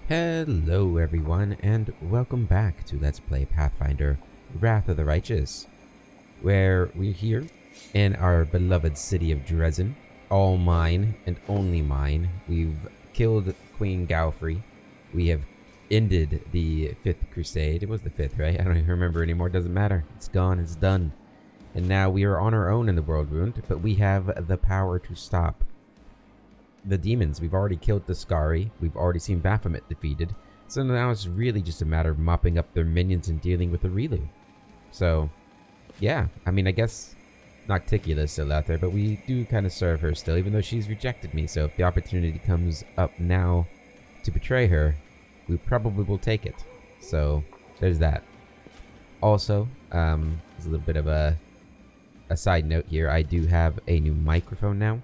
Hello everyone, and welcome back to Let's Play Pathfinder Wrath of the Righteous, where we're here in our beloved city of Dresden, all mine and only mine. We've killed Queen Galfrey. We have ended the 5th Crusade. It was the 5th, right? I don't even remember anymore. It doesn't matter. It's gone. It's done. And now we are on our own in the world wound, but we have the power to stop the demons. We've already killed the Skari. We've already seen Baphomet defeated. So now it's really just a matter of mopping up their minions and dealing with the Relu. So, yeah. I mean, I guess Nocticula's still out there, but we do kind of serve her still, even though she's rejected me. So if the opportunity comes up now to betray her, we probably will take it. So, there's that. Also, there's a little bit of a side note here. I do have a new microphone now.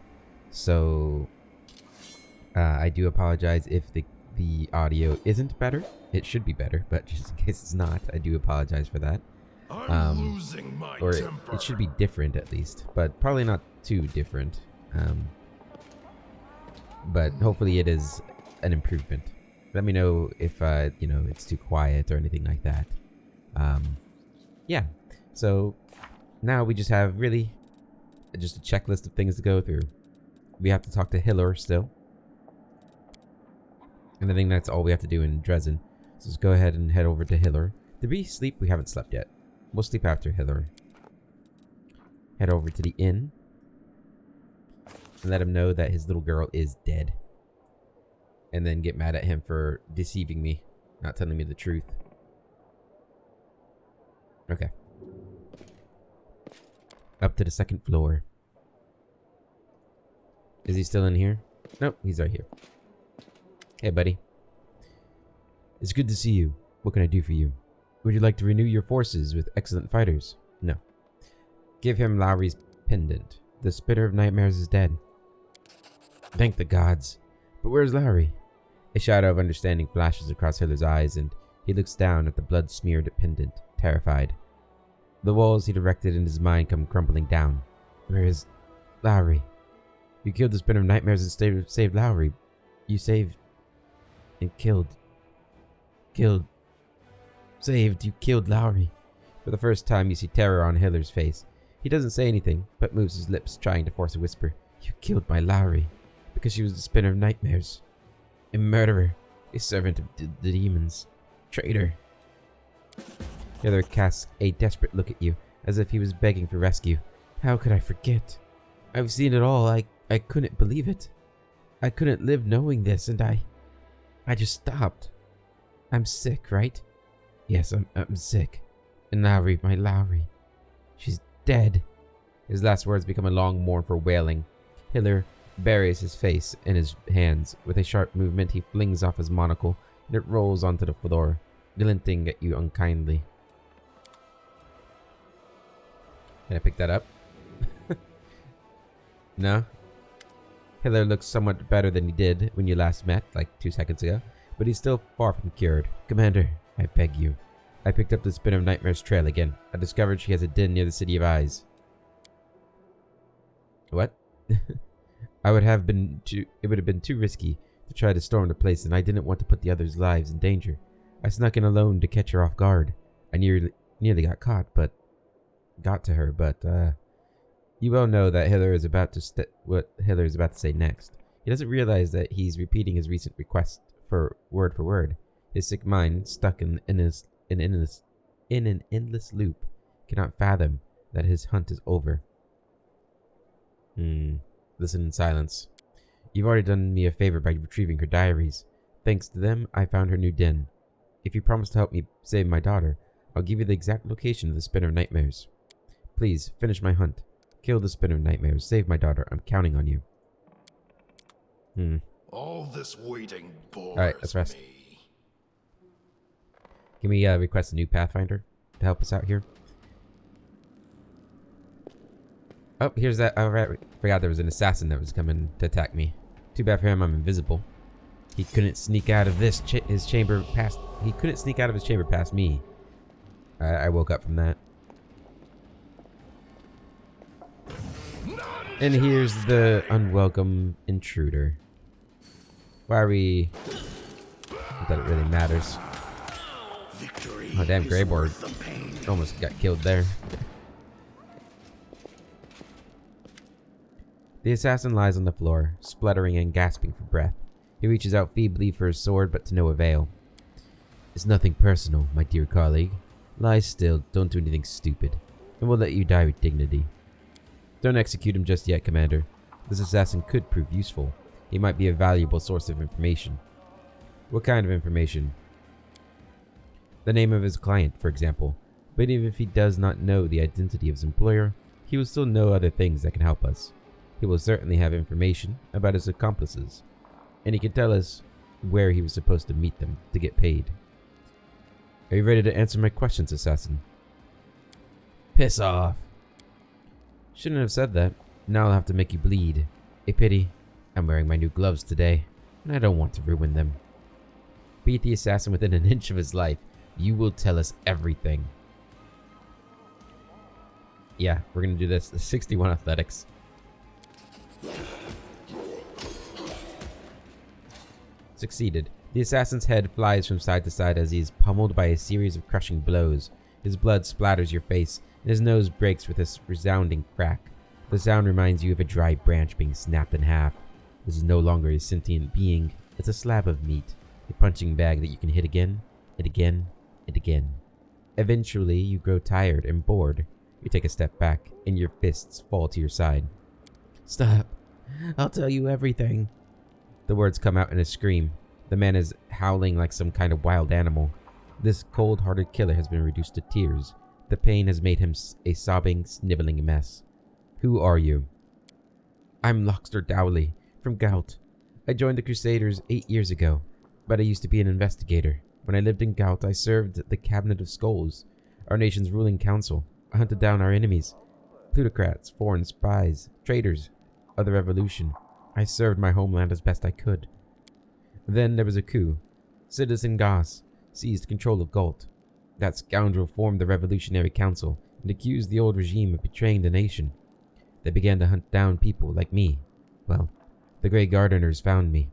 So I do apologize if the audio isn't better. It should be better, but just in case it's not, I do apologize for that. I'm losing my temper. It should be different at least, but probably not too different. But hopefully it is an improvement. Let me know if it's too quiet or anything like that. Yeah. So now we just have really just a checklist of things to go through. We have to talk to Hiller still. And I think that's all we have to do in Dresden. So let's go ahead and head over to Hiller. Did we sleep? We haven't slept yet. We'll sleep after Hiller. Head over to the inn. And let him know that his little girl is dead. And then get mad at him for deceiving me. Not telling me the truth. Okay. Up to the 2nd floor. Is he still in here? Nope, he's right here. Hey, buddy. It's good to see you. What can I do for you? Would you like to renew your forces with excellent fighters? No. Give him Lowry's pendant. The Spitter of Nightmares is dead. Thank the gods. But where's Lowry? A shadow of understanding flashes across Hiller's eyes, and he looks down at the blood-smeared pendant, terrified. The walls he'd erected in his mind come crumbling down. Where is Lowry? You killed the Spitter of Nightmares and saved Lowry. You saved and killed. Saved. You killed Lowry. For the first time, you see terror on Hiller's face. He doesn't say anything, but moves his lips, trying to force a whisper. You killed my Lowry. Because she was the Spinner of Nightmares. A murderer. A servant of the demons. Traitor. Hiller casts a desperate look at you, as if he was begging for rescue. How could I forget? I've seen it all. I couldn't believe it. I couldn't live knowing this, and I just stopped. I'm sick, right? Yes, I'm sick. And Lowry, my Lowry. She's dead. His last words become a long, mournful wailing. Hiller buries his face in his hands. With a sharp movement, he flings off his monocle, and it rolls onto the floor, glinting at you unkindly. Can I pick that up? No? Hiller looks somewhat better than he did when you last met, like 2 seconds ago, but he's still far from cured. Commander, I beg you. I picked up the Spinner of Nightmares trail again. I discovered she has a den near the City of Eyes. What? It would have been too risky to try to storm the place, and I didn't want to put the others' lives in danger. I snuck in alone to catch her off guard. I nearly got caught, but got to her, but you well know that Hiller is about to what Hiller is about to say next. He doesn't realize that he's repeating his recent request for word. His sick mind, stuck in an endless loop, cannot fathom that his hunt is over. Listen in silence. You've already done me a favor by retrieving her diaries. Thanks to them, I found her new den. If you promise to help me save my daughter, I'll give you the exact location of the Spinner of Nightmares. Please, finish my hunt. Kill the Spinner of Nightmares. Save my daughter. I'm counting on you. All this waiting bores Alright, let's rest. me. Can we request a new Pathfinder to help us out here? Oh, here's that. Alright, forgot there was an assassin that was coming to attack me. Too bad for him, I'm invisible. He couldn't sneak out of his chamber past. He couldn't sneak out of his chamber past me. I woke up from that. And here's the unwelcome intruder. Why are we that it really matters. Victory Oh damn, is Greyboard worth the pain. almost got killed there. The assassin lies on the floor, spluttering and gasping for breath. He reaches out feebly for his sword, but to no avail. It's nothing personal, my dear colleague. Lie still, don't do anything stupid, and we'll let you die with dignity. Don't execute him just yet, Commander. This assassin could prove useful. He might be a valuable source of information. What kind of information? The name of his client, for example. But even if he does not know the identity of his employer, he will still know other things that can help us. He will certainly have information about his accomplices, and he can tell us where he was supposed to meet them to get paid. Are you ready to answer my questions, assassin? Piss off. Shouldn't have said that. Now I'll have to make you bleed. A pity. I'm wearing my new gloves today, and I don't want to ruin them. Beat the assassin within an inch of his life. You will tell us everything. Yeah, we're gonna do this. 61 athletics. Succeeded. The assassin's head flies from side to side as he is pummeled by a series of crushing blows. His blood splatters your face, and his nose breaks with a resounding crack. The sound reminds you of a dry branch being snapped in half. This is no longer a sentient being. It's a slab of meat, a punching bag that you can hit again, and again, and again. Eventually, you grow tired and bored. You take a step back, and your fists fall to your side. Stop. I'll tell you everything. The words come out in a scream. The man is howling like some kind of wild animal. This cold-hearted killer has been reduced to tears. The pain has made him a sobbing, sniveling mess. Who are you? I'm Lockster Dowley, from Gault. I joined the Crusaders 8 years ago, but I used to be an investigator. When I lived in Gault, I served the Cabinet of Skulls, our nation's ruling council. I hunted down our enemies, plutocrats, foreign spies, traitors of the revolution. I served my homeland as best I could. Then there was a coup. Citizen Goss seized control of Gault. That scoundrel formed the Revolutionary Council and accused the old regime of betraying the nation. They began to hunt down people like me. Well, the Grey Gardeners found me.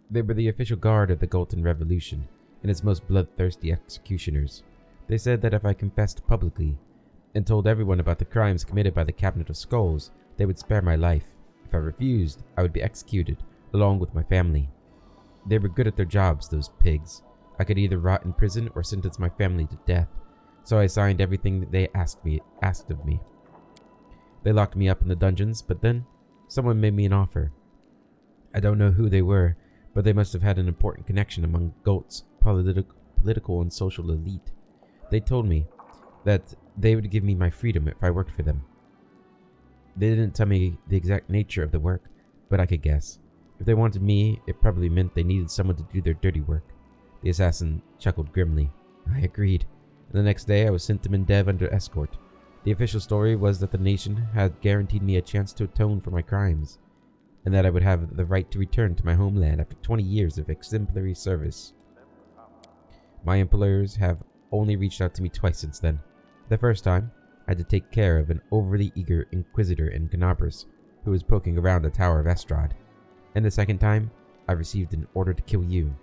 They were the official guard of the Galton Revolution and its most bloodthirsty executioners. They said that if I confessed publicly and told everyone about the crimes committed by the Cabinet of Skulls, they would spare my life. If I refused, I would be executed, along with my family. They were good at their jobs, those pigs. I could either rot in prison or sentence my family to death, so I signed everything that they asked of me. They locked me up in the dungeons, but then someone made me an offer. I don't know who they were, but they must have had an important connection among Gault's political and social elite. They told me that they would give me my freedom if I worked for them. They didn't tell me the exact nature of the work, but I could guess. If they wanted me, it probably meant they needed someone to do their dirty work. The assassin chuckled grimly. I agreed, and the next day I was sent to Mendev under escort. The official story was that the nation had guaranteed me a chance to atone for my crimes, and that I would have the right to return to my homeland after 20 years of exemplary service. My employers have only reached out to me twice since then. The first time, I had to take care of an overly eager inquisitor in Canabras who was poking around the Tower of Estrad. And the second time, I received an order to kill you.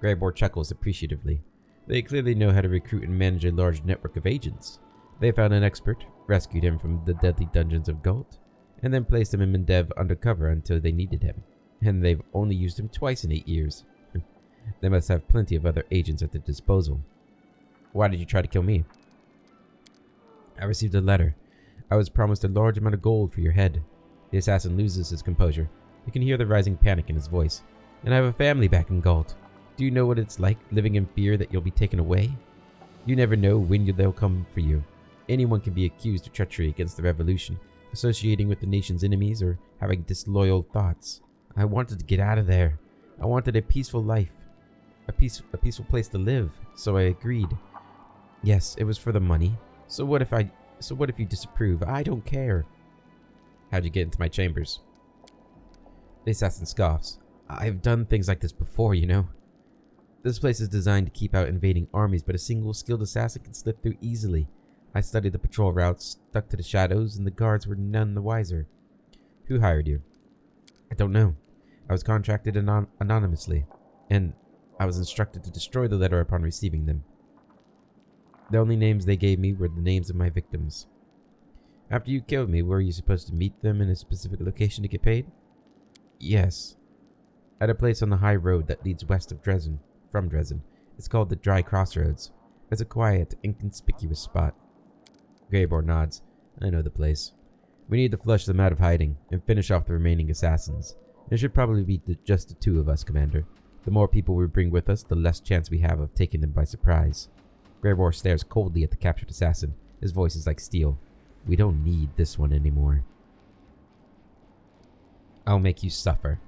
Greyboard chuckles appreciatively. They clearly know how to recruit and manage a large network of agents. They found an expert, rescued him from the deadly dungeons of Gault, and then placed him in Mendev undercover until they needed him. And they've only used him twice in 8 years. They must have plenty of other agents at their disposal. Why did you try to kill me? I received a letter. I was promised a large amount of gold for your head. The assassin loses his composure. You can hear the rising panic in his voice. And I have a family back in Gault. Do you know what it's like living in fear that you'll be taken away? You never know when they'll come for you. Anyone can be accused of treachery against the revolution, associating with the nation's enemies, or having disloyal thoughts. I wanted to get out of there. I wanted a peaceful life. A peaceful place to live, so I agreed. Yes, it was for the money. So what if you disapprove? I don't care. How'd you get into my chambers? The assassin scoffs. I've done things like this before, you know. This place is designed to keep out invading armies, but a single skilled assassin can slip through easily. I studied the patrol routes, stuck to the shadows, and the guards were none the wiser. Who hired you? I don't know. I was contracted anonymously. and I was instructed to destroy the letter upon receiving them. The only names they gave me were the names of my victims. After you killed me, were you supposed to meet them in a specific location to get paid? Yes. At a place on the high road that leads west of Dresden, from Dresden. It's called the Dry Crossroads. It's a quiet, inconspicuous spot. Greybor nods. I know the place. We need to flush them out of hiding and finish off the remaining assassins. It should probably be just the two of us, Commander. The more people we bring with us, the less chance we have of taking them by surprise. Greybor stares coldly at the captured assassin. His voice is like steel. We don't need this one anymore. I'll make you suffer.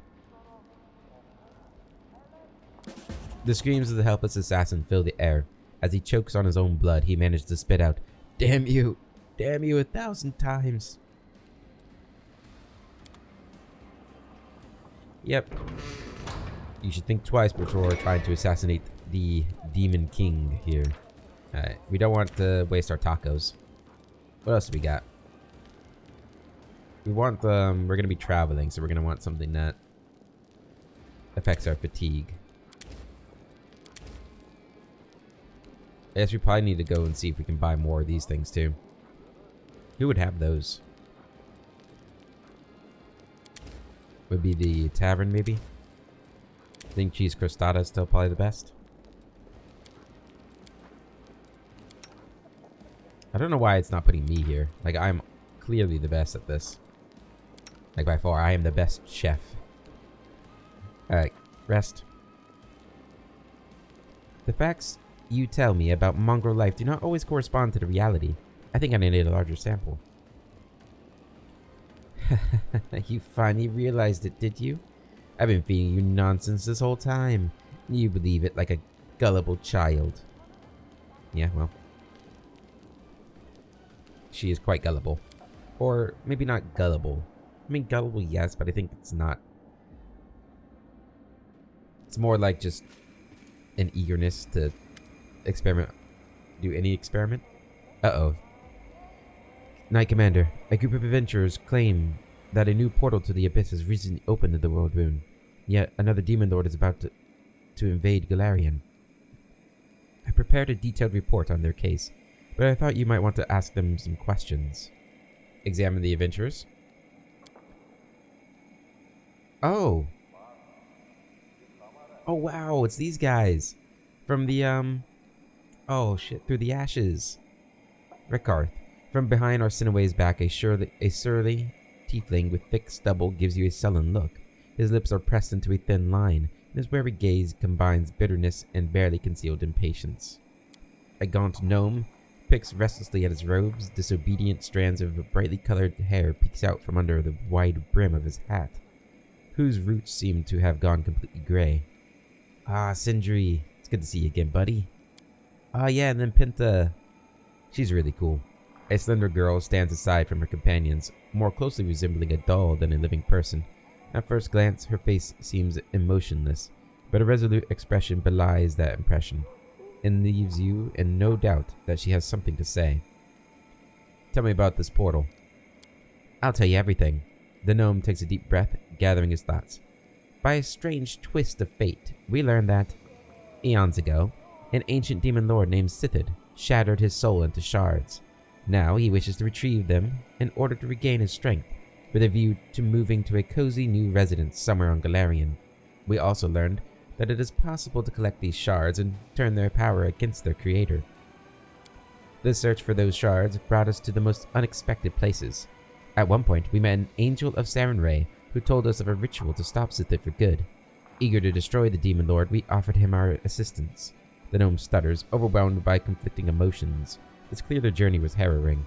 The screams of the helpless assassin fill the air. As he chokes on his own blood, he manages to spit out, "Damn you! Damn you 1,000 times!" Yep. You should think twice before trying to assassinate the Demon King here. Alright, we don't want to waste our tacos. What else do we got? We want we're gonna be traveling, so we're gonna want something that affects our fatigue. I guess we probably need to go and see if we can buy more of these things too. Who would have those? Would be the tavern, maybe? I think cheese crostada is still probably the best. I don't know why it's not putting me here. Like, I'm clearly the best at this. Like, by far, I am the best chef. Alright, rest. The facts you tell me about mongrel life do not always correspond to the reality. I think I need a larger sample. You finally realized it, did you? I've been feeding you nonsense this whole time. You believe it like a gullible child. Yeah, well. She is quite gullible. Or maybe not gullible. I mean, gullible, yes, but I think it's not. It's more like just an eagerness to experiment. Do any experiment? Uh-oh. Knight Commander, a group of adventurers claim that a new portal to the Abyss has recently opened in the World Rune. Yet another Demon Lord is about to invade Golarion. I prepared a detailed report on their case, but I thought you might want to ask them some questions. Examine the adventurers. Oh! Oh wow, it's these guys! From the, oh shit, through the ashes. Rikarth. From behind Arsinoe's back, a surly tiefling with thick stubble gives you a sullen look. His lips are pressed into a thin line, and his wary gaze combines bitterness and barely concealed impatience. A gaunt gnome picks restlessly at his robes. Disobedient strands of brightly colored hair peeks out from under the wide brim of his hat, whose roots seem to have gone completely gray. Ah, Sindri. It's good to see you again, buddy. Ah, yeah, and then Pinta. She's really cool. A slender girl stands aside from her companions, more closely resembling a doll than a living person. At first glance, her face seems emotionless, but a resolute expression belies that impression, and leaves you in no doubt that she has something to say. Tell me about this portal. I'll tell you everything. The gnome takes a deep breath, gathering his thoughts. By a strange twist of fate, we learned that, eons ago, an ancient demon lord named Sithid shattered his soul into shards. Now he wishes to retrieve them in order to regain his strength, with a view to moving to a cozy new residence somewhere on Golarion. We also learned that it is possible to collect these shards and turn their power against their creator. The search for those shards brought us to the most unexpected places. At one point, we met an angel of Sarenrae who told us of a ritual to stop Sithid for good. Eager to destroy the demon lord, we offered him our assistance. The gnome stutters, overwhelmed by conflicting emotions. It's clear their journey was harrowing.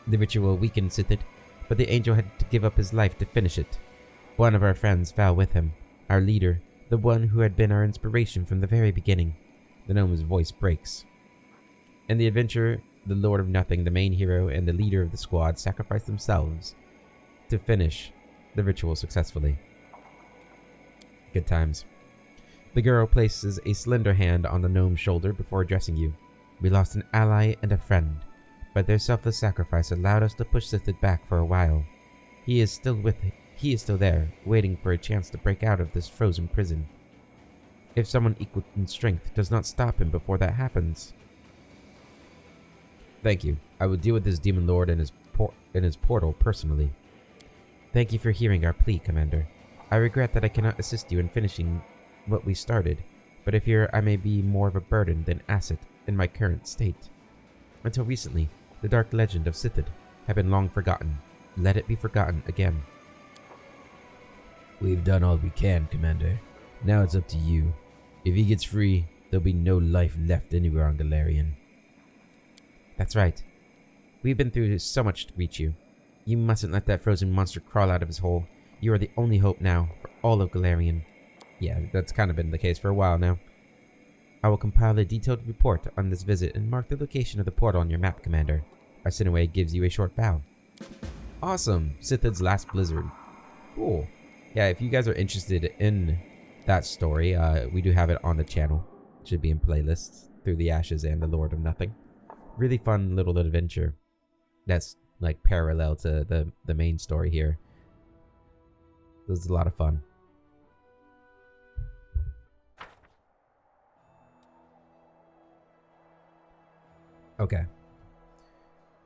The ritual weakened Sithid, but the angel had to give up his life to finish it. One of our friends fell with him, our leader, the one who had been our inspiration from the very beginning. The gnome's voice breaks. And the adventurer, the Lord of Nothing, the main hero, and the leader of the squad sacrificed themselves to finish the ritual successfully. Good times. The girl places a slender hand on the gnome's shoulder before addressing you. We lost an ally and a friend, but their selfless sacrifice allowed us to push Sithid back for a while. He is still there, waiting for a chance to break out of this frozen prison. if someone equal in strength does not stop him before that happens. Thank you. I will deal with this demon lord and his portal personally. Thank you for hearing our plea, Commander. I regret that I cannot assist you in finishing what we started, but I fear I may be more of a burden than asset in my current state. Until recently, the dark legend of Sithid had been long forgotten. Let it be forgotten again. We've done all we can, Commander. Now it's up to you. If he gets free, there'll be no life left anywhere on Galarian. That's right. We've been through so much to reach you. You mustn't let that frozen monster crawl out of his hole. You are the only hope now for all of Galarian. Yeah, that's kind of been the case for a while now. I will compile a detailed report on this visit and mark the location of the portal on your map, Commander. Arsinoe gives you a short bow. Awesome! Sithid's last blizzard. Cool. Yeah, if you guys are interested in that story, we do have it on the channel. It should be in playlists, Through the Ashes and the Lord of Nothing. Really fun little adventure. That's like parallel to the main story here. This is a lot of fun. Okay.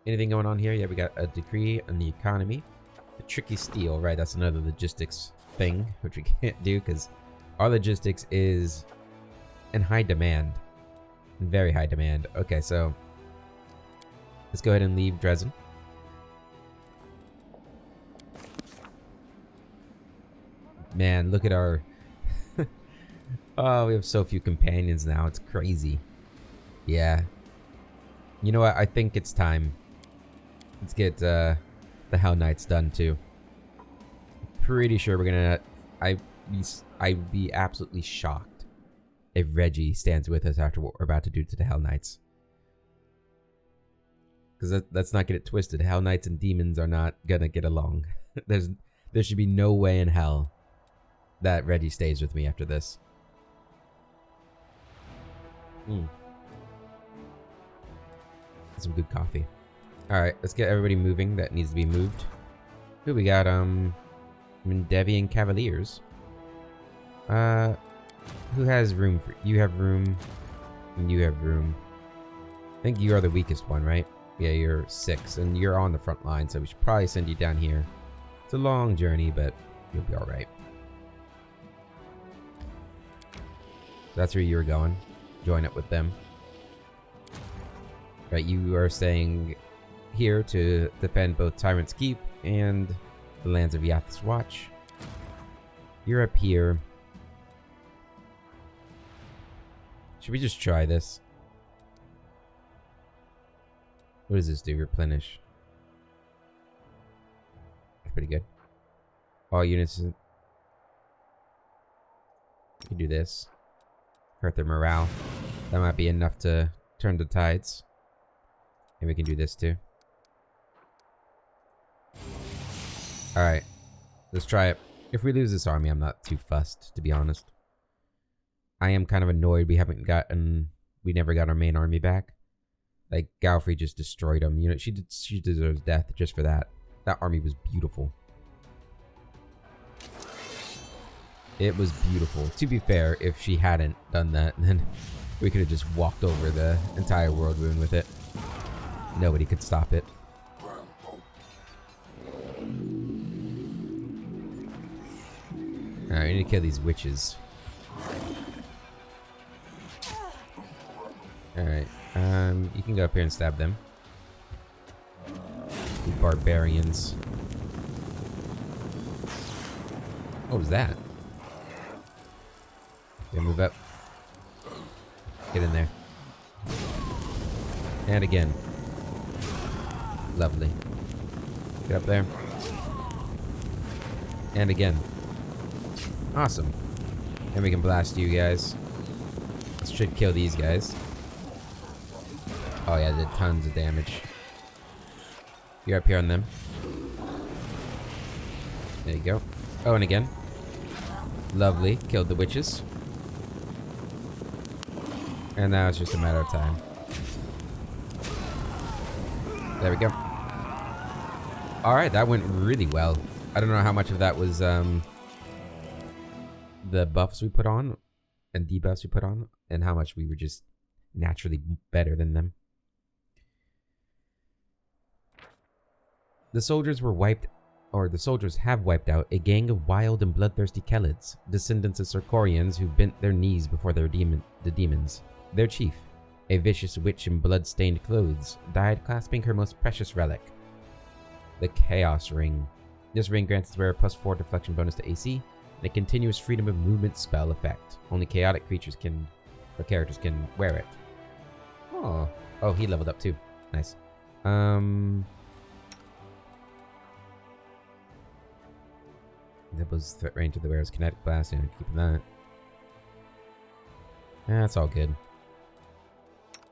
Anything going on here? Yeah, we got a decree on the economy. The tricky steel, right? That's another logistics thing, which we can't do because our logistics is in high demand. In very high demand. Okay, so let's go ahead and leave Dresden. Man, look at our... Oh, we have so few companions now. It's crazy. Yeah. You know what? I think it's time. Let's get the Hell Knights done too. Pretty sure we're gonna... I'd be absolutely shocked if Reggie stands with us after what we're about to do to the Hell Knights. Because let's not get it twisted. Hell Knights and demons are not gonna get along. There should be no way in hell that Reggie stays with me after this. Some good coffee. Alright, let's get everybody moving that needs to be moved. Who we got? Mendevian Cavaliers. Who has room for... You have room. And you have room. I think you are the weakest one, right? Yeah, you're 6. And you're on the front line, so we should probably send you down here. It's a long journey, but you'll be alright. That's where you're going. Join up with them. Right, you are staying here to defend both Tyrant's Keep and the lands of Yath's Watch. You're up here. Should we just try this? What does this do? Replenish. That's pretty good. All units. You can do this. Hurt their morale. That might be enough to turn the tides. And we can do this too. Alright. Let's try it. If we lose this army, I'm not too fussed, to be honest. I am kind of annoyed we never got our main army back. Like, Galfrey just destroyed them. You know, she deserves death just for that. That army was beautiful. It was beautiful. To be fair, if she hadn't done that, then we could have just walked over the entire world rune with it. Nobody could stop it. Alright, we need to kill these witches. Alright, you can go up here and stab them. You barbarians. What was that? Yeah, move up. Get in there. And again. Lovely. Get up there. And again. Awesome. And we can blast you guys. This should kill these guys. Oh yeah, did tons of damage. You're up here on them. There you go. Oh, and again. Lovely. Killed the witches. And now it's just a matter of time. There we go. Alright, that went really well. I don't know how much of that was the buffs we put on. and debuffs we put on, and how much we were just naturally better than them. The soldiers have wiped out a gang of wild and bloodthirsty Kelids, descendants of Sarkorians who bent their knees before the demons. Their chief, a vicious witch in blood-stained clothes, died clasping her most precious relic, the Chaos Ring. This ring grants its wearer +4 deflection bonus to AC, and a continuous freedom of movement spell effect. Only chaotic characters can wear it. Oh, he leveled up too. Nice. That was threat range of the wearer's kinetic blast, and keeping that. That's all good.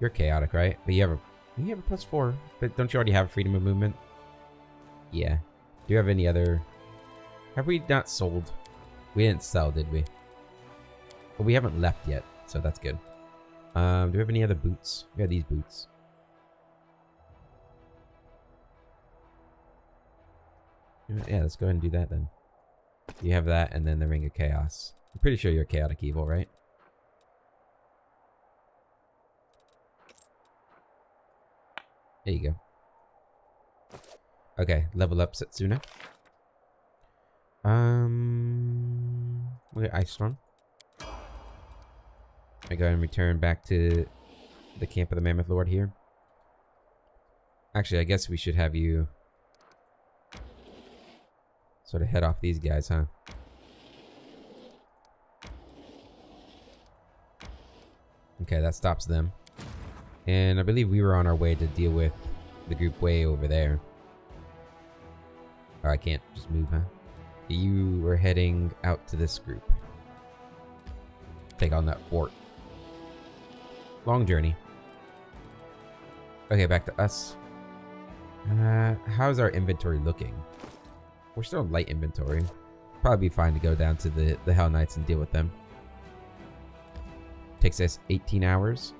You're chaotic, right? But you have a +4. But don't you already have freedom of movement? Yeah. Do you have any other? Have we not sold? We didn't sell, did we? Well, we haven't left yet, so that's good. Do we have any other boots? We have these boots. Yeah, let's go ahead and do that then. You have that, and then the Ring of Chaos. I'm pretty sure you're chaotic evil, right? There you go. Okay, level up Setsuna. We got Ice Storm. I go and return back to the camp of the Mammoth Lord here. Actually, I guess we should have you sort of head off these guys, huh? Okay, that stops them. And I believe we were on our way to deal with the group way over there. Oh, I can't just move, huh? You were heading out to this group. Take on that fort. Long journey. Okay, back to us. How's our inventory looking? We're still light inventory. Probably be fine to go down to the Hell Knights and deal with them. Takes us 18 hours.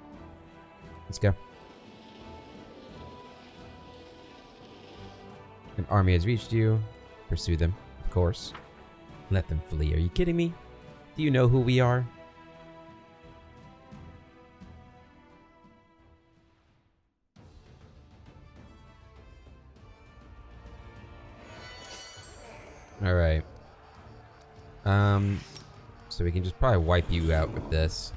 Let's go. An army has reached you. Pursue them, of course. Let them flee. Are you kidding me? Do you know who we are? Alright. So we can just probably wipe you out with this.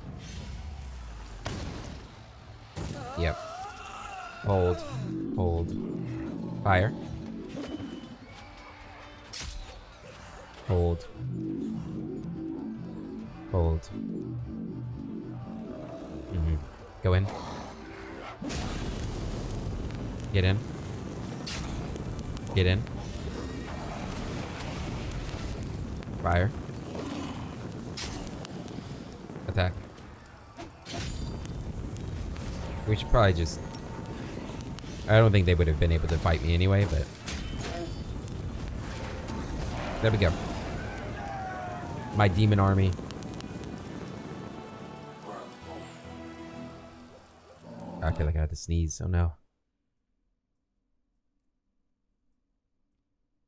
Yep. Hold. Hold. Fire. Hold. Hold. Go in. Get in. Get in. Fire. Attack. We should probably just... I don't think they would have been able to fight me anyway, but... There we go. My demon army. I feel like I had to sneeze. Oh no.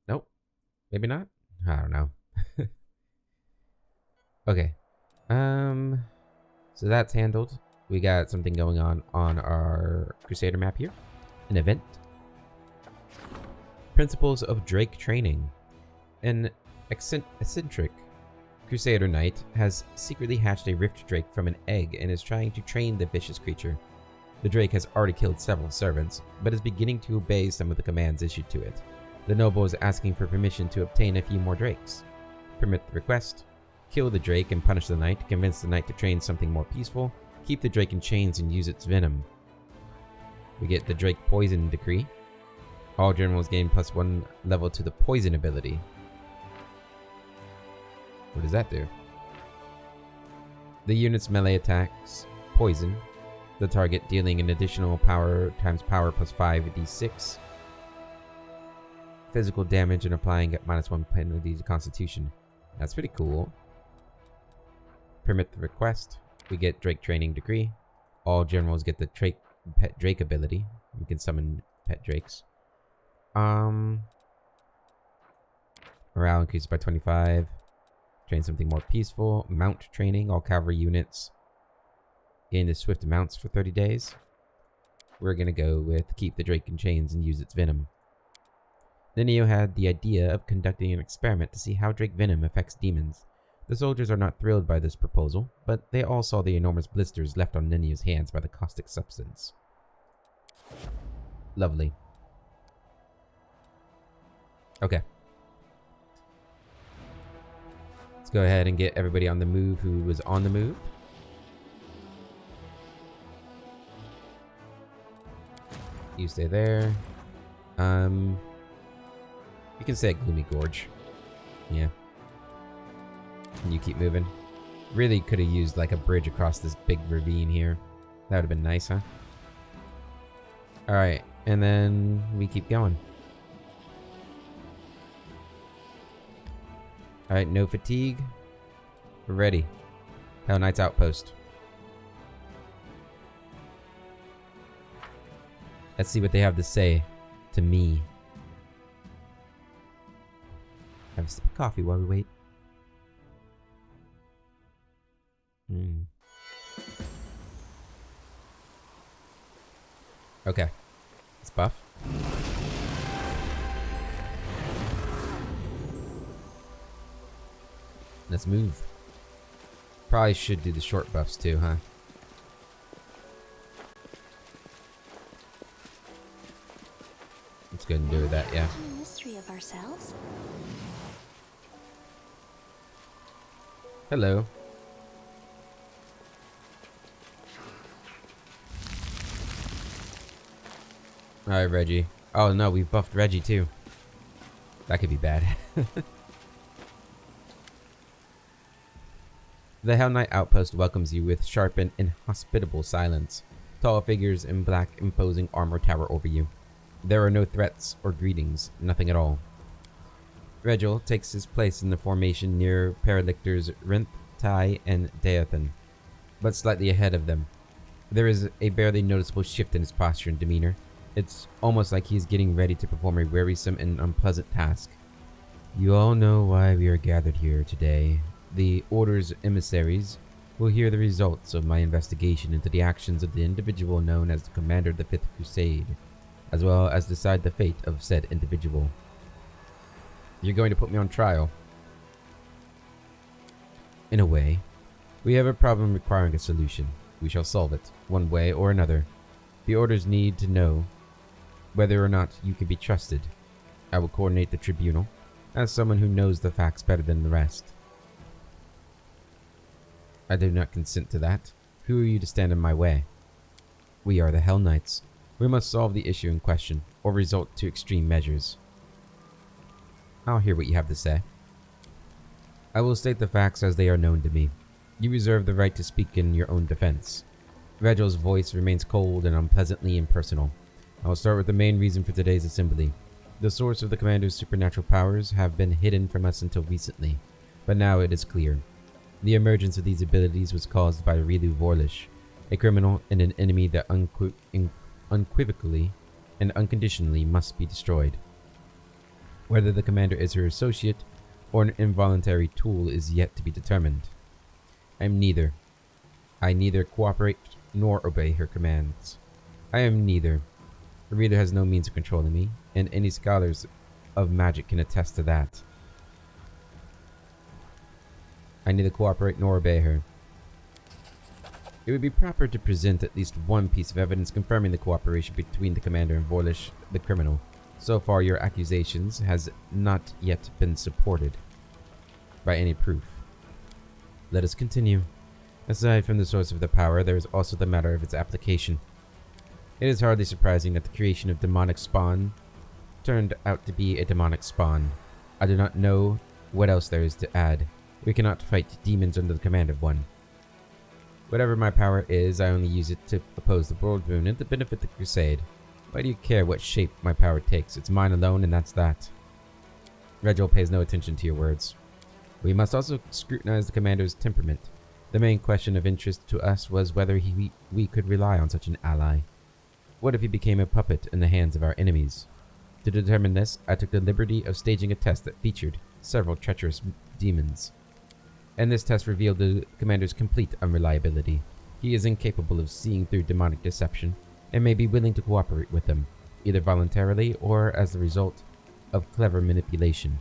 Nope. Maybe not? I don't know. Okay. So that's handled. We got something going on our Crusader map here. An event. Principles of Drake Training. An eccentric Crusader Knight has secretly hatched a Rift Drake from an egg and is trying to train the vicious creature. The Drake has already killed several servants, but is beginning to obey some of the commands issued to it. The noble is asking for permission to obtain a few more Drakes. Permit the request. Kill the Drake and punish the Knight. Convince the Knight to train something more peaceful. Keep the Drake in chains and use its venom. We get the Drake Poison Decree. All generals gain +1 level to the Poison ability. What does that do? The unit's melee attacks poison. The target dealing an additional power times power +5d6. Physical damage and applying at -1 penalty to Constitution. That's pretty cool. Permit the request. We get Drake Training Decree. All generals get the Pet Drake ability. We can summon Pet Drakes. Morale increases by 25. Train something more peaceful. Mount training. All cavalry units gain the swift mounts for 30 days. We're going to go with keep the Drake in chains and use its venom. Nenio had the idea of conducting an experiment to see how Drake venom affects demons. The soldiers are not thrilled by this proposal, but they all saw the enormous blisters left on Nenio's hands by the caustic substance. Lovely. Okay. Let's go ahead and get everybody on the move who was on the move. You stay there. You can stay at Gloomy Gorge. Yeah. And you keep moving. Really could have used like a bridge across this big ravine here. That would have been nice, huh? Alright, and then we keep going. Alright, no fatigue. We're ready. Hell Knight's Outpost. Let's see what they have to say to me. Have a sip of coffee while we wait. Okay. Let's buff. Let's move. Probably should do the short buffs too, huh? Let's go ahead and do that, yeah. A mystery of ourselves? Hello. Alright, Reggie. Oh no, we buffed Reggie too. That could be bad. The Hell Knight Outpost welcomes you with sharp and inhospitable silence. Tall figures in black imposing armor tower over you. There are no threats or greetings, nothing at all. Regil takes his place in the formation near Paralictors Rinth, Tai, and Deathan, but slightly ahead of them. There is a barely noticeable shift in his posture and demeanor. It's almost like he is getting ready to perform a wearisome and unpleasant task. You all know why we are gathered here today. The Order's emissaries will hear the results of my investigation into the actions of the individual known as the Commander of the Fifth Crusade, as well as decide the fate of said individual. You're going to put me on trial? In a way. We have a problem requiring a solution. We shall solve it, one way or another. The Orders need to know whether or not you can be trusted. I will coordinate the tribunal, as someone who knows the facts better than the rest. I do not consent to that. Who are you to stand in my way? We are the Hell Knights. We must solve the issue in question, or resort to extreme measures. I'll hear what you have to say. I will state the facts as they are known to me. You reserve the right to speak in your own defense. Regil's voice remains cold and unpleasantly impersonal. I will start with the main reason for today's assembly. The source of the Commander's supernatural powers have been hidden from us until recently, but now it is clear. The emergence of these abilities was caused by Rilu Vorlish, a criminal and an enemy that unequivocally and unconditionally must be destroyed. Whether the Commander is her associate or an involuntary tool is yet to be determined. I am neither. I neither cooperate nor obey her commands. I am neither. Her reader has no means of controlling me, and any scholars of magic can attest to that. I neither cooperate nor obey her. It would be proper to present at least one piece of evidence confirming the cooperation between the Commander and Vorlish, the criminal. So far, your accusations has not yet been supported by any proof. Let us continue. Aside from the source of the power, there is also the matter of its application. It is hardly surprising that the creation of demonic spawn turned out to be a demonic spawn. I do not know what else there is to add. We cannot fight demons under the command of one. Whatever my power is, I only use it to oppose the World Rune and to benefit the Crusade. Why do you care what shape my power takes? It's mine alone, and that's that. Regil pays no attention to your words. We must also scrutinize the Commander's temperament. The main question of interest to us was whether we could rely on such an ally. What if he became a puppet in the hands of our enemies? To determine this, I took the liberty of staging a test that featured several treacherous demons. and this test revealed the commander's complete unreliability. He is incapable of seeing through demonic deception, and may be willing to cooperate with them, either voluntarily or as the result of clever manipulation.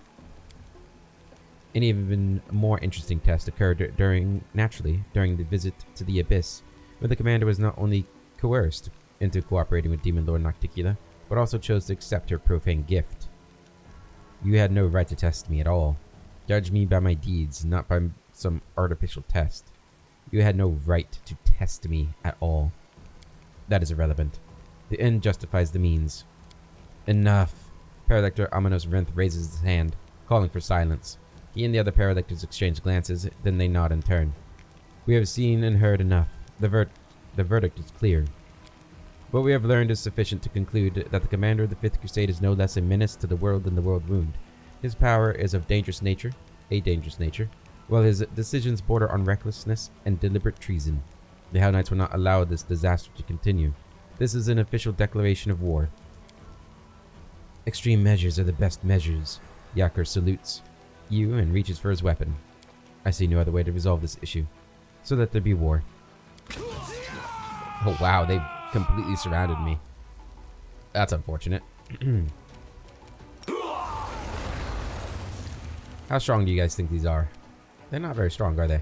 An even more interesting test occurred during the visit to the Abyss, where the commander was not only coerced into cooperating with Demon Lord Nocticula, but also chose to accept her profane gift. You had no right to test me at all. Judge me by my deeds, not by some artificial test. You had no right to test me at all. That is irrelevant. The end justifies the means. Enough. Paralector Amanos Renth raises his hand, calling for silence. He and the other Paralectors exchange glances, then they nod in turn. We have seen and heard enough. The verdict is clear. What we have learned is sufficient to conclude that the commander of the Fifth Crusade is no less a menace to the world than the world wound. His power is of a dangerous nature, while his decisions border on recklessness and deliberate treason. The Hell Knights will not allow this disaster to continue. This is an official declaration of war. Extreme measures are the best measures. Yakir salutes you and reaches for his weapon. I see no other way to resolve this issue, so that there be war. Oh wow, they completely surrounded me. That's unfortunate. How strong do you guys think these are? They're not very strong, are they?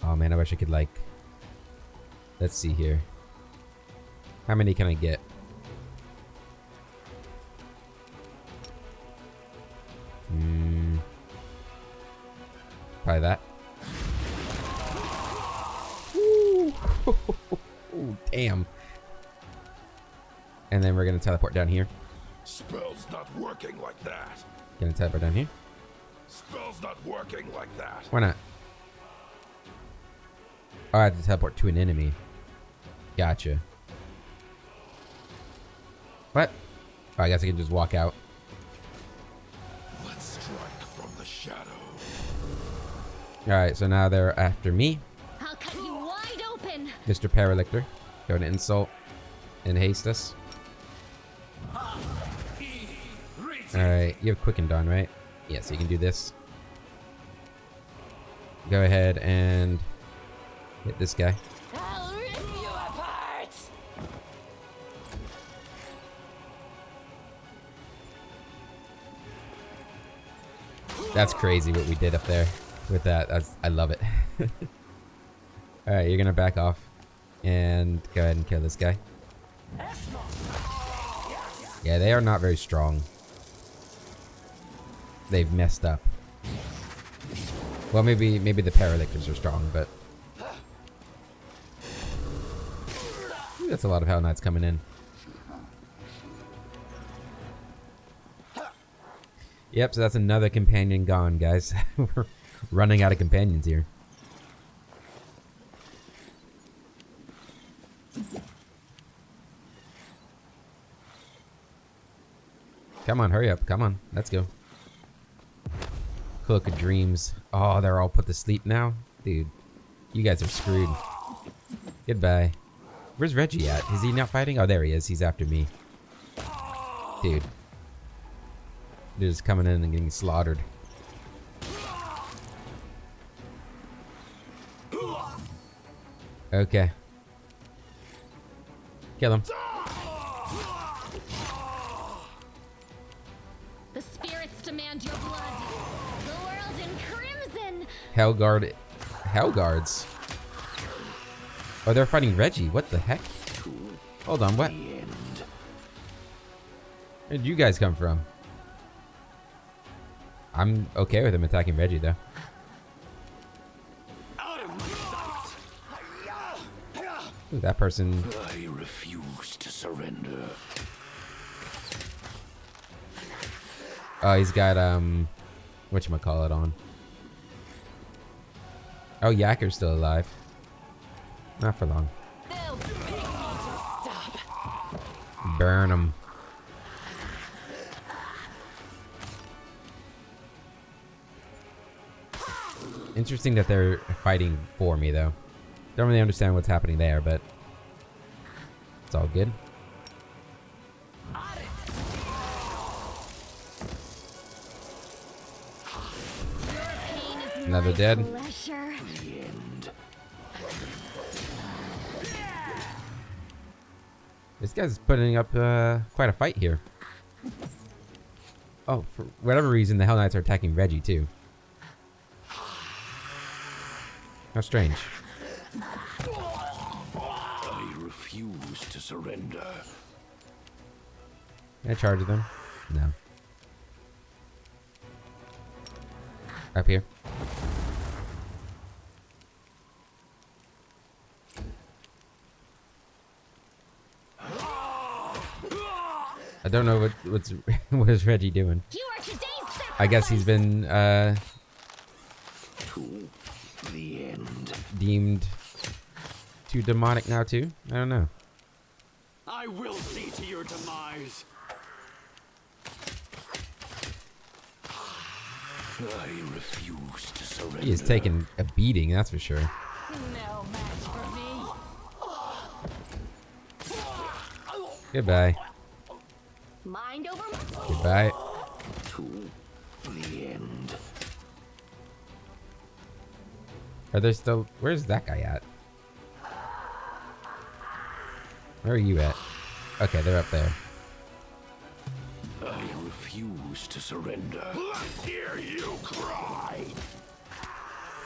Oh man, I wish I could like... Let's see here. How many can I get? Probably that. Ooh. Ooh, damn. And then we're gonna teleport down here. Spell's not working like that. Gonna teleport down here. Spell's not working like that. Why not? Oh, I have to teleport to an enemy. Gotcha. What? Oh, I guess I can just walk out. Let's strike from the shadow. Alright, so now they're after me. I'll cut you wide open. Mr. Paralictor. Going to insult and haste us. Alright, you have Quicken Dawn, right? Yeah, so you can do this. Go ahead and hit this guy. I'll rip you apart. That's crazy what we did up there with that. I love it. Alright, you're gonna back off and go ahead and kill this guy. Yeah, they are not very strong. They've messed up. Well, maybe the Paralictors are strong, but that's a lot of Hell Knights coming in. Yep, so that's another companion gone, guys. We're running out of companions here. Come on, hurry up. Come on, let's go. Cloak of Dreams. Oh, they're all put to sleep now? Dude, you guys are screwed. Goodbye. Where's Reggie at? Is he not fighting? Oh, there he is. He's after me. Dude. They're just coming in and getting slaughtered. Okay. Kill him. The spirits demand your blood. The world in crimson. Hellguards. Oh, they're fighting Reggie. What the heck? Hold on, what? Where did you guys come from? I'm okay with him attacking Reggie, though. Ooh, that person... I refuse to surrender. Oh, he's got, whatchamacallit on. Oh, Yakir's still alive. Not for long. They'll beg me to stop. Burn him. Interesting that they're fighting for me, though. Don't really understand what's happening there, but it's all good. Your pain Another dead. Pleasure. The end. This guy's putting up quite a fight here. Oh, for whatever reason, the Hell Knights are attacking Reggie too. How strange. I refuse to surrender. Can I charge them? No. Up here. I don't know what's what is Reggie doing. You are today's sacrifice. I guess he's been To the end. deemed too demonic now too. I don't know. I will see to your demise. I refuse to surrender. He is taking a beating, that's for sure. No match for me. Goodbye. Mind over muscle. Goodbye. To the end. Are there still? Where's that guy at? Where are you at? Okay, they're up there. I refuse to surrender. Let's hear you cry.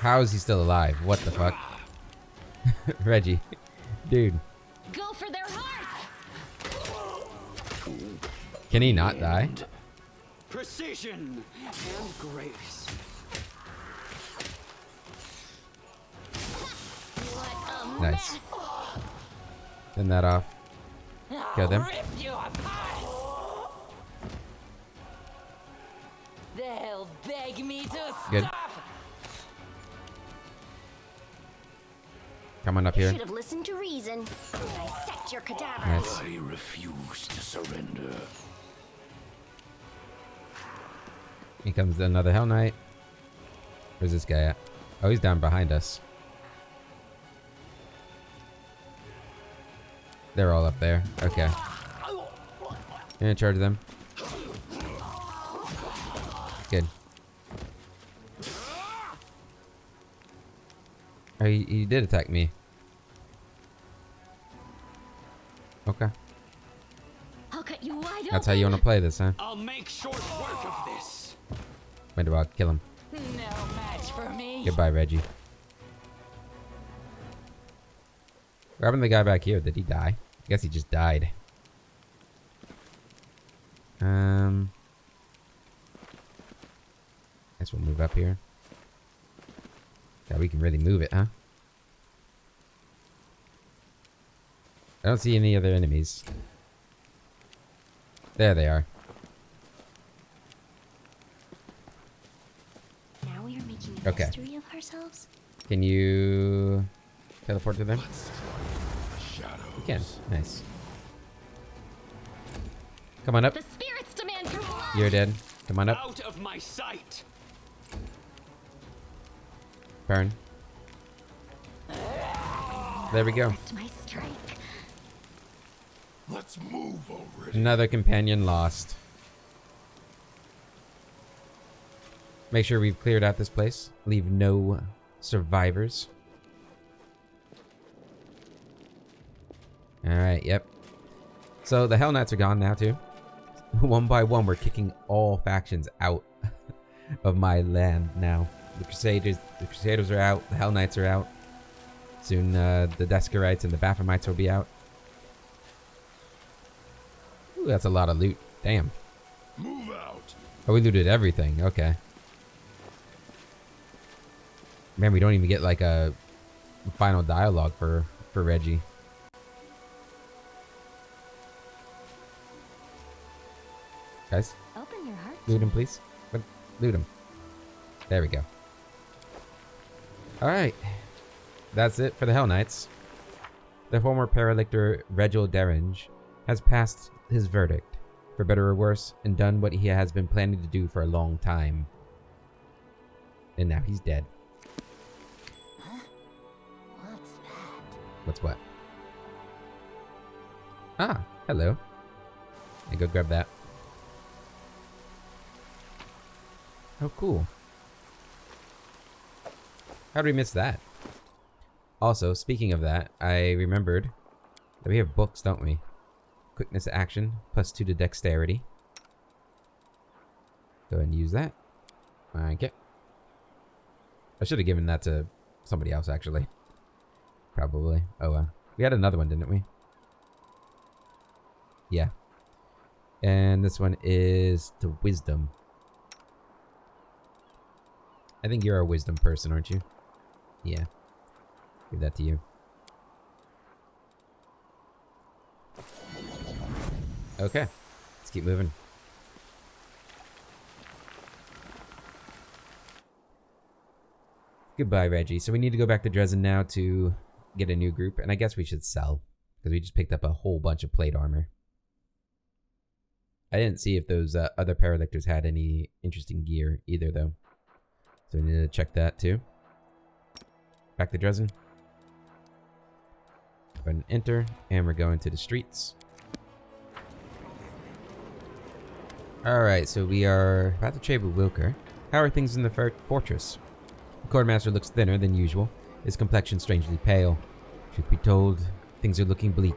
How is he still alive? What the fuck? Reggie. Dude. Go for their hearts. Can he not die? Precision and grace. What a Nice. mess. Turn that off. Kill them. Rip you apart. They'll beg me to Good. stop. Come on up here. Should have listened to reason. Dissect your cadavers. Nice. I refuse to surrender. Here comes another Hell Knight. Where's this guy at? Oh, he's down behind us. They're all up there. Okay. You're in charge of them. Good. Oh, he did attack me. Okay. I'll cut you wide That's how you want to play this, huh? I'll make short work of this. Wait a while, kill him. open. No match for me. Goodbye, Reggie. What happened to the guy back here? Did he die? I guess he just died. Guess we'll move up here. Yeah, we can really move it, huh? I don't see any other enemies. There they are. Now we are making a Okay. mystery of ourselves. Can you teleport to them? The shadows. You can. Nice. Come on up. The spirits demand your blood. You're dead. Come on up. Out of my sight. Burn. There we go. My strike. Let's move over it. Another companion lost. Make sure we've cleared out this place. Leave no survivors. Alright, yep. So the Hell Knights are gone now too. One by one, we're kicking all factions out of my land now. The Crusaders are out. The Hell Knights are out. Soon the Deskarites and the Baphomite will be out. Ooh, that's a lot of loot. Damn. Move out. Oh, we looted everything. Okay. Man, we don't even get like a final dialogue for Reggie. Guys, Open your heart. loot him, please. Loot him. There we go. Alright. That's it for the Hell Knights. The former Paralictor Reginald Derringe has passed his verdict, for better or worse, and done what he has been planning to do for a long time. And now he's dead. What's that? What's what? Ah, hello. I go grab that. Oh, cool. How did we miss that? Also, speaking of that, I remembered that we have books, don't we? Quickness action, +2 to dexterity. Go ahead and use that. Okay. I should have given that to somebody else, actually. Probably. Oh, well. We had another one, didn't we? Yeah. And this one is to wisdom. I think you're a wisdom person, aren't you? Yeah. Give that to you. Okay. Let's keep moving. Goodbye, Reggie. So we need to go back to Dresden now to get a new group. And I guess we should sell. Because we just picked up a whole bunch of plate armor. I didn't see if those other paralictors had any interesting gear either, though. So we need to check that, too. Back to Dresden. Go ahead and enter. And we're going to the streets. Alright, so we are about to trade with Wilker. How are things in the fortress? The Quartermaster looks thinner than usual, his complexion strangely pale. Truth be told, things are looking bleak.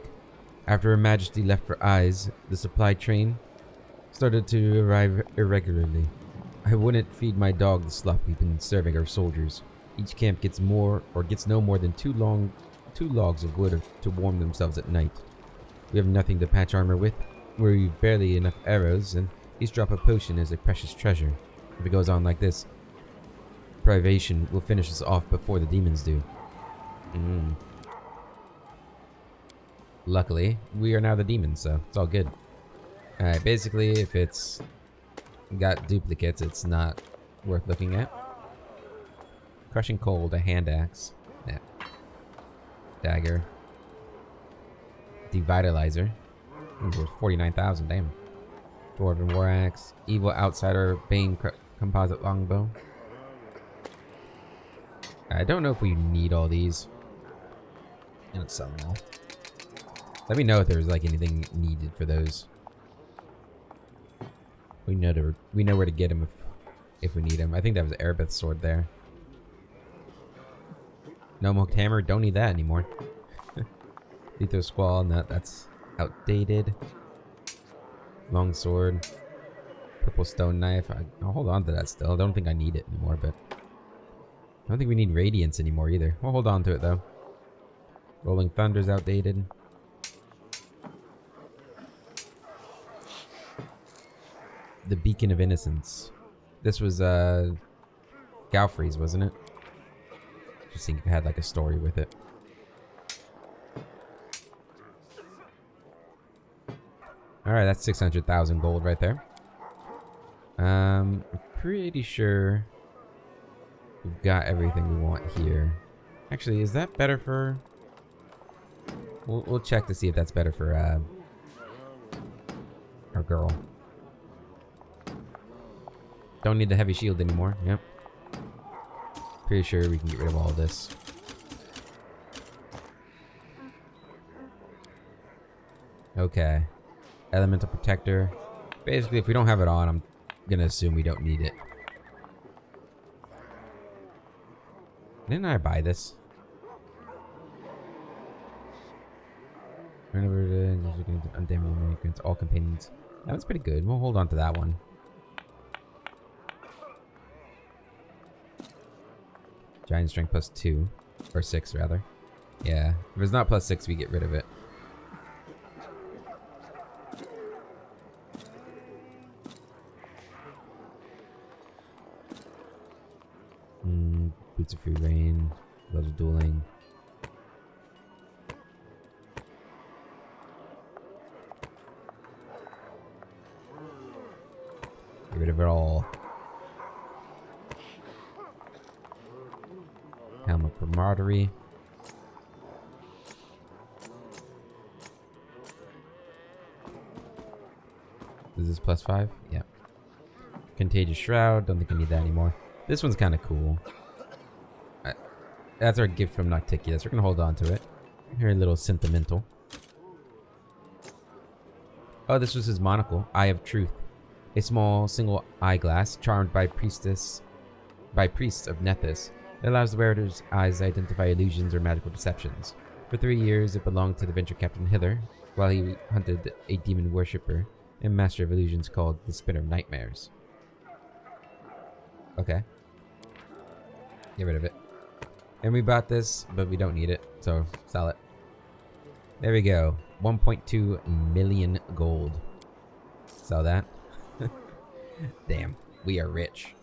After Her Majesty left for Eyes, the supply train started to arrive irregularly. I wouldn't feed my dog the slop we've been serving our soldiers. Each camp gets no more than two logs of wood to warm themselves at night. We have nothing to patch armor with. We've barely enough arrows, and each drop of potion is a precious treasure. If it goes on like this, privation will finish us off before the demons do. Luckily, we are now the demons, so it's all good. Alright, basically, if it's got duplicates, it's not worth looking at. Crushing Cold, a hand axe. Yeah. Dagger. Devitalizer. Ooh, 49,000, damn. Dwarven War Axe. Evil Outsider, Bane Composite Longbow. I don't know if we need all these. And let's sell them all. Let me know if there's like anything needed for those. We know where to get them if we need them. I think that was Erebeth's sword there. No hammer, don't need that anymore. Lethal Squall, no, that's outdated. Long sword. Purple stone knife. I'll hold on to that still. I don't think I need it anymore, but I don't think we need radiance anymore either. We'll hold on to it though. Rolling Thunder's outdated. The Beacon of Innocence. This was Galfrey's, wasn't it? Just think if it had like a story with it. Alright, that's 600,000 gold right there. I'm pretty sure we've got everything we want here. Actually, is that better for... We'll check to see if that's better for our girl. Don't need the heavy shield anymore. Yep. Pretty sure we can get rid of all of this. Okay. Elemental Protector. Basically, if we don't have it on, I'm gonna assume we don't need it. Didn't I buy this? Run over to undamaged Americans, all companions. That was pretty good. We'll hold on to that one. Giant strength +2. Or 6, rather. Yeah. If it's not +6, we get rid of it. Boots of Free Reign. Gloves of Dueling. Get rid of it all. Helm of Camaraderie. Is this +5? Yeah. Contagious Shroud. Don't think I need that anymore. This one's kind of cool. That's our gift from Nocticulus. We're going to hold on to it. Here, a little sentimental. Oh, this was his monocle. Eye of Truth. A small single eyeglass charmed by priests of Nethys. It allows the wearer's eyes to identify illusions or magical deceptions. For 3 years, it belonged to the venture captain Hither, while he hunted a demon worshipper and master of illusions called the Spinner of Nightmares. Okay. Get rid of it. And we bought this, but we don't need it, so sell it. There we go. 1.2 million gold. Sell that. Damn. We are rich.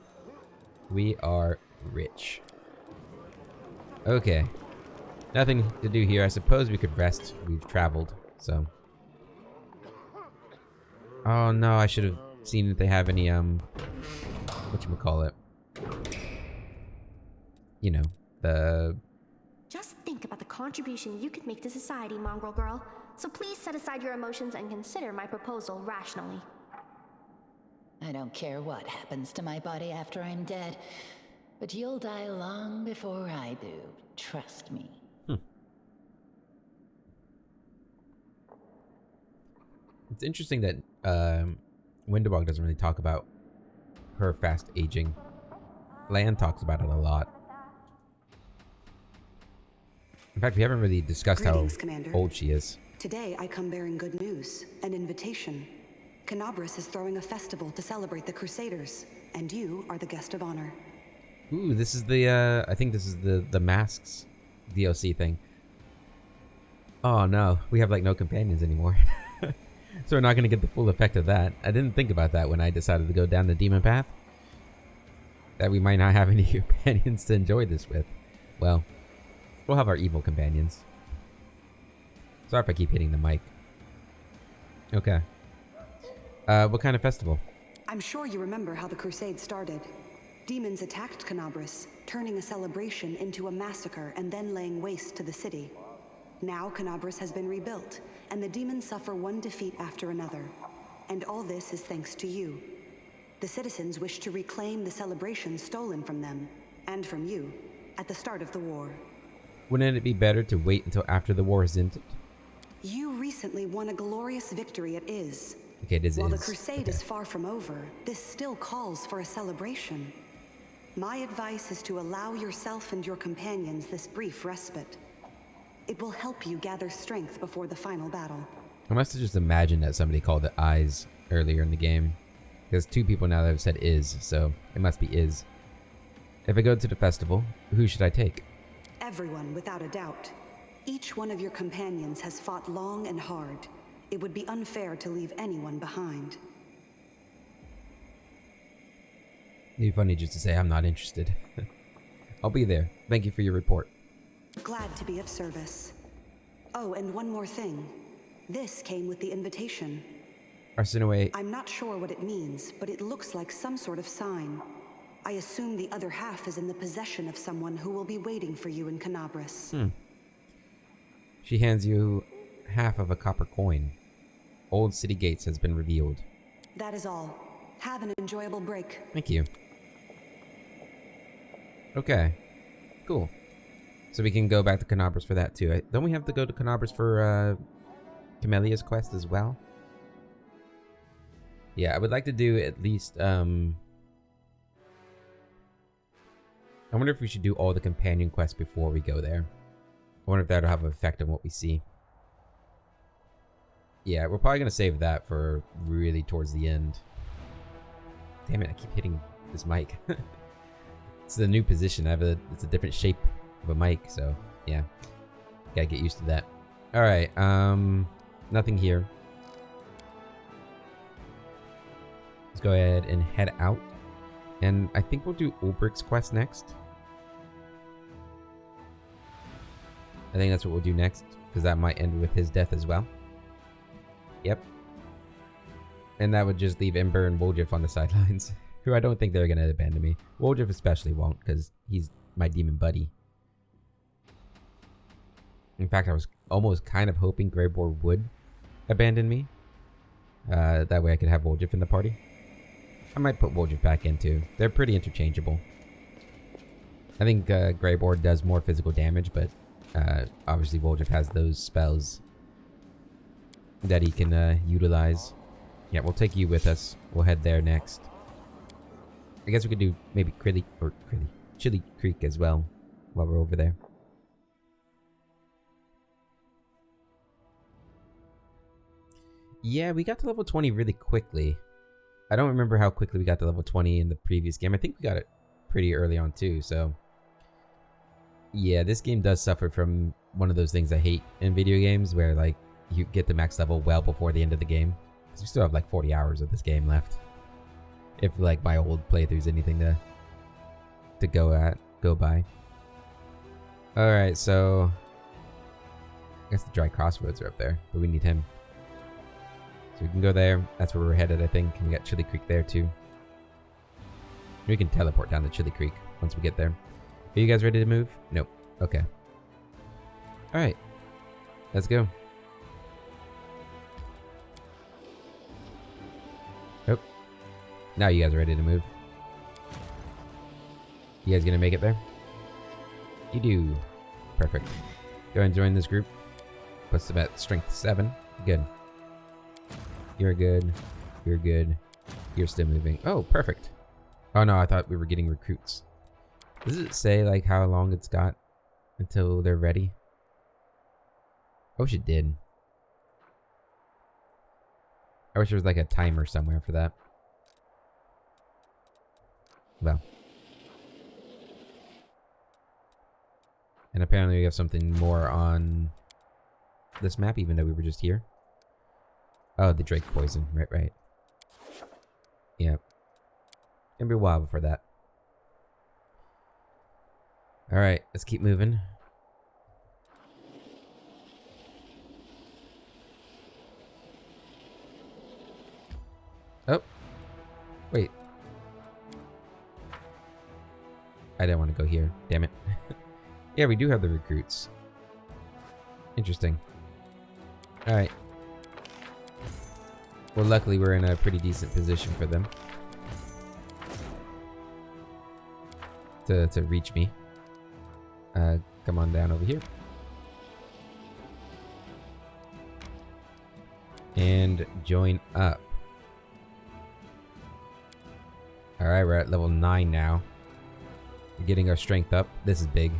We are rich. Okay. Nothing to do here. I suppose we could rest. We've traveled, so. Oh no, I should have seen if they have any, whatchamacallit. You know, the... Just think about the contribution you could make to society, Mongrel Girl. So please set aside your emotions and consider my proposal rationally. I don't care what happens to my body after I'm dead, but you'll die long before I do. Trust me. It's interesting that Windowbog doesn't really talk about her fast aging. Lan talks about it a lot. In fact, we haven't really discussed Greetings, how Commander. old she is. Today, I come bearing good news, an invitation. Canabras is throwing a festival to celebrate the Crusaders, and you are the guest of honor. Ooh, this is the, I think this is the Masks DLC thing. Oh no, we have like no companions anymore. So we're not going to get the full effect of that. I didn't think about that when I decided to go down the demon path. That we might not have any companions to enjoy this with. Well, we'll have our evil companions. Sorry if I keep hitting the mic. Okay. What kind of festival? I'm sure you remember how the Crusade started. Demons attacked Canabras, turning a celebration into a massacre and then laying waste to the city. Now Canabras has been rebuilt, and the demons suffer one defeat after another. And all this is thanks to you. The citizens wish to reclaim the celebration stolen from them, and from you, at the start of the war. Wouldn't it be better to wait until after the war is ended? You recently won a glorious victory at Iz. Okay, it is. While the Crusade is far from over, this still calls for a celebration. My advice is to allow yourself and your companions this brief respite. It will help you gather strength before the final battle. I must have just imagined that somebody called it Eyes earlier in the game. There's 2 people now that have said Is, so it must be Is. If I go to the festival, who should I take? Everyone, without a doubt. Each one of your companions has fought long and hard. It would be unfair to leave anyone behind. It'd be funny just to say I'm not interested. I'll be there. Thank you for your report. Glad to be of service. Oh, and one more thing. This came with the invitation. Arsinoe. I'm not sure what it means, but it looks like some sort of sign. I assume the other half is in the possession of someone who will be waiting for you in Canabras. She hands you half of a copper coin. Old City Gates has been revealed. That is all. Have an enjoyable break. Thank you. Okay. Cool. So we can go back to Canabras for that too. Don't we have to go to Canabras for Camelia's quest as well? Yeah, I would like to do at least I wonder if we should do all the companion quests before we go there. I wonder if that'll have an effect on what we see. Yeah, we're probably gonna save that for really towards the end. Damn it, I keep hitting this mic. It's a new position. It's a different shape of a mic, so yeah. Gotta get used to that. Alright, nothing here. Let's go ahead and head out. And I think we'll do Ulbricht's quest next. I think that's what we'll do next, because that might end with his death as well. Yep. And that would just leave Ember and Woljif on the sidelines, who I don't think they're going to abandon me. Woljif especially won't, because he's my demon buddy. In fact, I was almost kind of hoping Greybor would abandon me. That way I could have Woljif in the party. I might put Woljif back in too. They're pretty interchangeable. I think Greybor does more physical damage, but obviously Woljif has those spells that he can utilize. Yeah, we'll take you with us. We'll head there next. I guess we could do maybe Chili Creek as well while we're over there. Yeah, we got to level 20 really quickly. I don't remember how quickly we got to level 20 in the previous game. I think we got it pretty early on too, so... Yeah, this game does suffer from one of those things I hate in video games, where like you get the max level well before the end of the game. Because we still have like 40 hours of this game left. If like my old playthrough's anything to go by. Alright, so... I guess the dry crossroads are up there, but we need him. So we can go there. That's where we're headed, I think. And we got Chili Creek there too. We can teleport down to Chili Creek once we get there. Are you guys ready to move? Nope. Okay. Alright. Let's go. Oh. Now you guys are ready to move. You guys gonna make it there? You do. Perfect. Go and join this group. Puts them at strength 7. Good. You're good. You're good. You're still moving. Oh, perfect. Oh no, I thought we were getting recruits. Does it say like how long it's got until they're ready? I wish it did. I wish there was like a timer somewhere for that. Well. And apparently we have something more on this map, even though we were just here. Oh, the Drake poison. Right. Yeah. Gonna be a while before that. Alright, let's keep moving. Oh. Wait. I didn't want to go here. Damn it. Yeah, we do have the recruits. Interesting. Alright. Well, luckily we're in a pretty decent position for them to reach me. Come on down over here. And join up. Alright, we're at level 9 now. We're getting our strength up. This is big.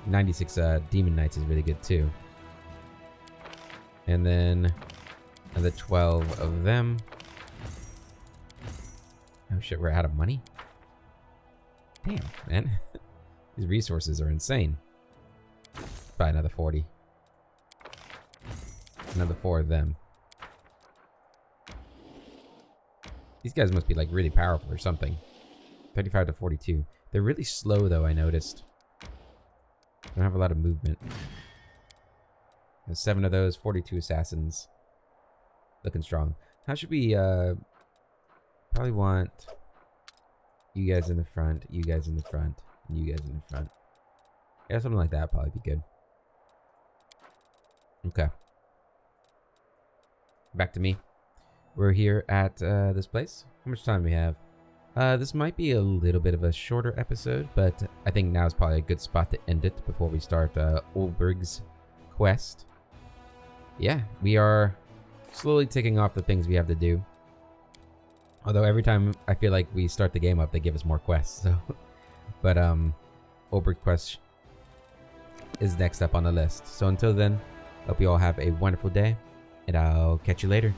96 Demon Knights is really good too. And then another 12 of them. Oh shit, we're out of money? Damn, man. These resources are insane. Probably another 40. Another 4 of them. These guys must be like really powerful or something. 35 to 42. They're really slow though, I noticed. They don't have a lot of movement. There's 7 of those, 42 assassins. Looking strong. How should we probably want you guys in the front, you guys in the front, and you guys in the front. Yeah, something like that would probably be good. Okay. Back to me. We're here at this place. How much time do we have? This might be a little bit of a shorter episode, but I think now is probably a good spot to end it before we start Olberg's quest. Yeah, we are slowly ticking off the things we have to do. Although every time I feel like we start the game up, they give us more quests. So, but Olberg quest is next up on the list. So until then, hope you all have a wonderful day, and I'll catch you later.